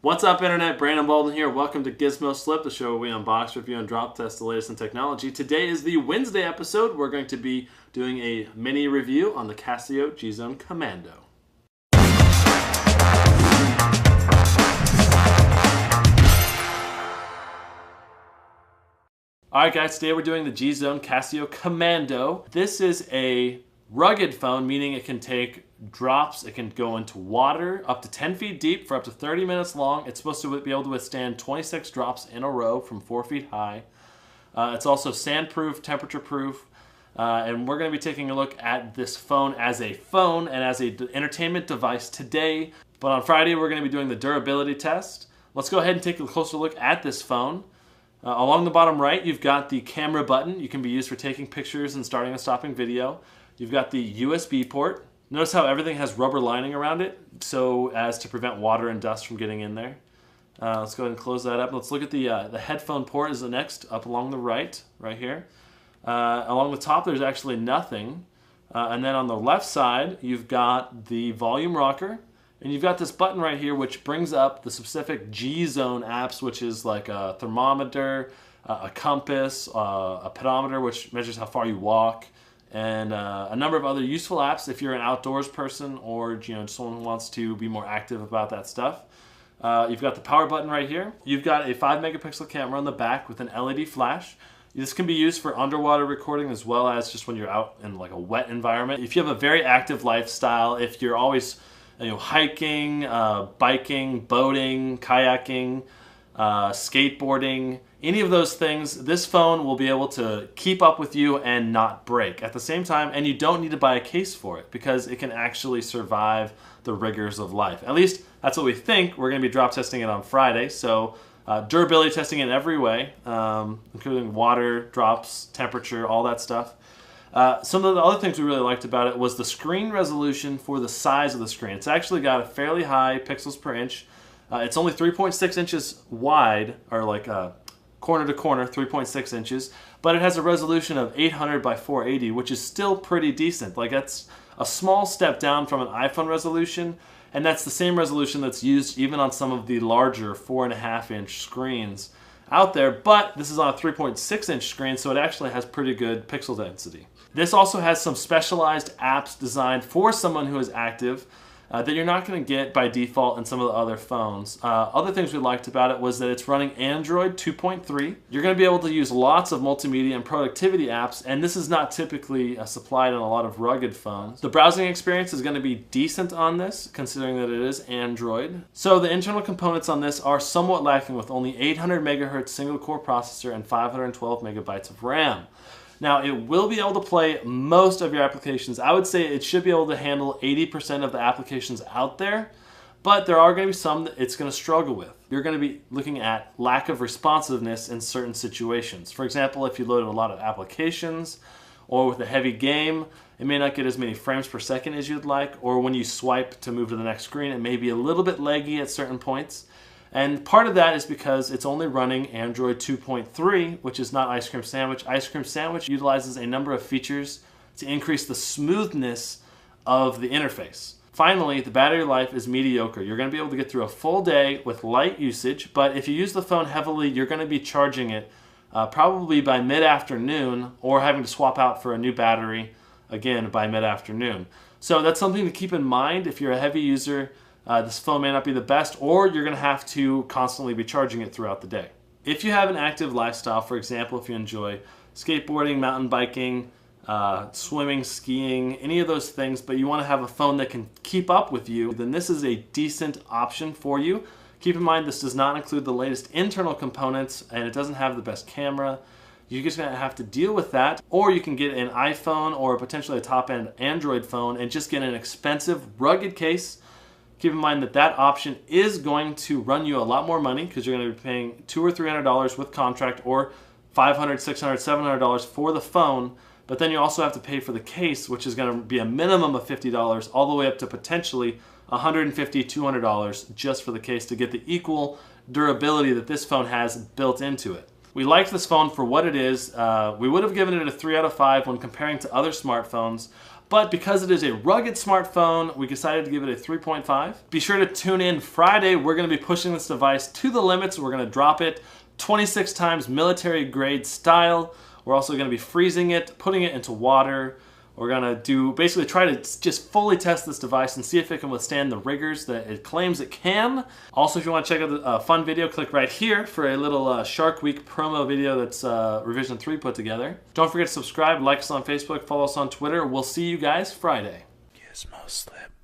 What's up, Internet? Brandon Bolden here. Welcome to Gizmo Slip, the show where we unbox, review, and drop test the latest in technology. Today is the Wednesday episode. We're going to be doing a mini review on the Casio G-Zone Commando. Alright guys, today we're doing the G-Zone Casio Commando. This is a rugged phone, meaning it can take drops, it can go into water up to 10 feet deep for up to 30 minutes long. It's supposed to be able to withstand 26 drops in a row from 4 feet high. It's also sand-proof, temperature-proof, and we're going to be taking a look at this phone and as an entertainment device today. But on Friday, we're going to be doing the durability test. Let's go ahead and take a closer look at this phone. Along the bottom right, you've got the camera button. You can be used for taking pictures and starting and stopping video. You've got the USB port. Notice how everything has rubber lining around it so as to prevent water and dust from getting in there. Let's go ahead and close that up. Let's look at the headphone port is the next up along the right here. Along the top, there's actually nothing. And then on the left side, you've got the volume rocker. And you've got this button right here which brings up the specific G-Zone apps, which is like a thermometer, a compass, a pedometer, which measures how far you walk, and a number of other useful apps if you're an outdoors person or just someone who wants to be more active about that stuff. You've got the power button right here. You've got a 5 megapixel camera on the back with an LED flash. This can be used for underwater recording as well as just when you're out in like a wet environment. If you have a very active lifestyle, if you're always hiking, biking, boating, kayaking, skateboarding, any of those things, this phone will be able to keep up with you and not break at the same time, and you don't need to buy a case for it because it can actually survive the rigors of life. At least that's what we think. We're going to be drop testing it on Friday, so durability testing in every way, including water, drops, temperature, all that stuff. Some of the other things we really liked about it was the screen resolution for the size of the screen. It's actually got a fairly high pixels per inch. It's only 3.6 inches wide, or like corner to corner, 3.6 inches, but it has a resolution of 800 by 480, which is still pretty decent. Like, that's a small step down from an iPhone resolution, and that's the same resolution that's used even on some of the larger 4.5 inch screens out there, but this is on a 3.6 inch screen, so it actually has pretty good pixel density. This also has some specialized apps designed for someone who is active that you're not going to get by default in some of the other phones. Other things we liked about it was that it's running Android 2.3. You're going to be able to use lots of multimedia and productivity apps, and this is not typically supplied on a lot of rugged phones. The browsing experience is going to be decent on this, considering that it is Android. So the internal components on this are somewhat lacking, with only 800 megahertz single-core processor and 512 megabytes of RAM. Now, it will be able to play most of your applications. I would say it should be able to handle 80% of the applications out there, but there are going to be some that it's going to struggle with. You're going to be looking at lack of responsiveness in certain situations. For example, if you loaded a lot of applications or with a heavy game, it may not get as many frames per second as you'd like, or when you swipe to move to the next screen, it may be a little bit laggy at certain points. And part of that is because it's only running Android 2.3, which is not Ice Cream Sandwich. Ice Cream Sandwich utilizes a number of features to increase the smoothness of the interface. Finally, the battery life is mediocre. You're going to be able to get through a full day with light usage, but if you use the phone heavily, you're going to be charging it probably by mid-afternoon, or having to swap out for a new battery again by mid-afternoon. So that's something to keep in mind if you're a heavy user. This phone may not be the best, or you're going to have to constantly be charging it throughout the day. If you have an active lifestyle, for example, if you enjoy skateboarding, mountain biking, swimming, skiing, any of those things, but you want to have a phone that can keep up with you, then this is a decent option for you. Keep in mind, this does not include the latest internal components, and it doesn't have the best camera. You're just going to have to deal with that, or you can get an iPhone or potentially a top-end Android phone and just get an expensive, rugged case. Keep in mind that that option is going to run you a lot more money because you're going to be paying $200 or $300 with contract, or $500, $600, $700 for the phone. But then you also have to pay for the case, which is going to be a minimum of $50 all the way up to potentially $150, $200 just for the case to get the equal durability that this phone has built into it. We liked this phone for what it is. We would have given it a 3 out of 5 when comparing to other smartphones, But because it is a rugged smartphone, we decided to give it a 3.5. Be sure to tune in Friday. We're going to be pushing this device to the limits. We're going to drop it 26 times military grade style. We're also going to be freezing it, putting it into water. We're going to basically try to just fully test this device and see if it can withstand the rigors that it claims it can. Also, if you want to check out a fun video, click right here for a little Shark Week promo video that's Revision 3 put together. Don't forget to subscribe, like us on Facebook, follow us on Twitter. We'll see you guys Friday. Gizmo Slip.